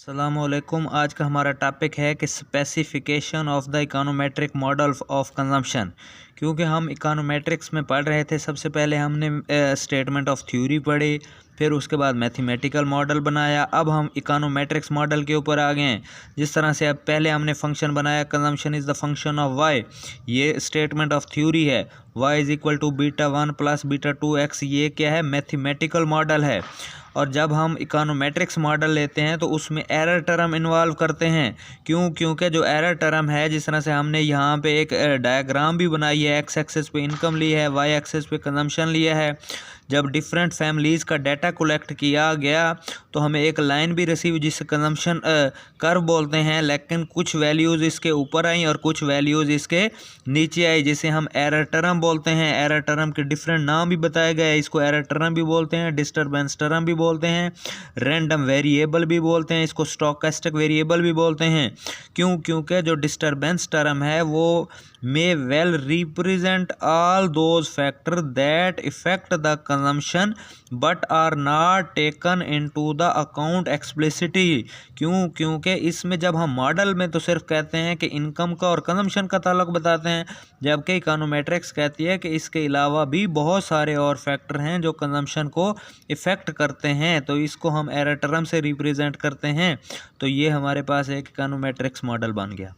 अस्सलामुअलैकुम। आज का हमारा टॉपिक है कि specification of the econometric model of consumption. क्योंकि हम इकोनोमेट्रिक्स में पढ़ रहे थे, सबसे पहले हमने स्टेटमेंट ऑफ थ्योरी पढ़ी, फिर उसके बाद मैथमेटिकल मॉडल बनाया। अब हम इकोनोमेट्रिक्स मॉडल के ऊपर आ गए हैं। जिस तरह से अब पहले हमने फंक्शन बनाया, consumption is the function of Y, ये स्टेटमेंट ऑफ थ्योरी है। Y is equal to beta 1 plus beta 2x, ये क्या है? मैथमेटिकल मॉडल है। और जब हम इकोनोमेट्रिक्स मॉडल लेते हैं तो उसमें एरर टर्म इन्वॉल्व करते हैं। क्योंकि जो एरर टर्म है, जिस तरह से हमने यहाँ पे एक डायग्राम भी बनाई है, एक्स एक्सेस पे इनकम ली है, वाई एक्सेस पे कंजम्पशन लिया है। जब डिफरेंट फैमिलीज़ का डाटा कलेक्ट किया गया तो हमें एक लाइन भी रिसीव, जिसे कंजम्पशन कर्व बोलते हैं, लेकिन कुछ वैल्यूज़ इसके ऊपर आई और कुछ वैल्यूज़ इसके नीचे आई, जिसे हम एरर टर्म बोलते हैं। एरर टर्म के डिफरेंट नाम भी बताए गए, इसको एरर टर्म भी बोलते हैं, डिस्टर्बेंस टर्म भी बोलते हैं, रैंडम वेरिएबल भी बोलते हैं, इसको स्टोकेस्टिक वेरिएबल भी बोलते हैं। क्योंकि जो डिस्टर्बेंस टर्म है वो may well represent all those factors that affect the consumption but are not taken into the account explicitly। क्योंकि इसमें जब हम मॉडल में तो सिर्फ कहते हैं कि इनकम का और कंजम्पशन का ताल्लुक बताते हैं, जबकि इकोनोमेट्रिक्स कहती है कि इसके अलावा भी बहुत सारे और फैक्टर हैं जो कंजम्पशन को इफ़ेक्ट करते हैं, तो इसको हम एरर टर्म से रिप्रेजेंट करते हैं। तो ये हमारे पास एक इकोनोमेट्रिक्स मॉडल बन गया।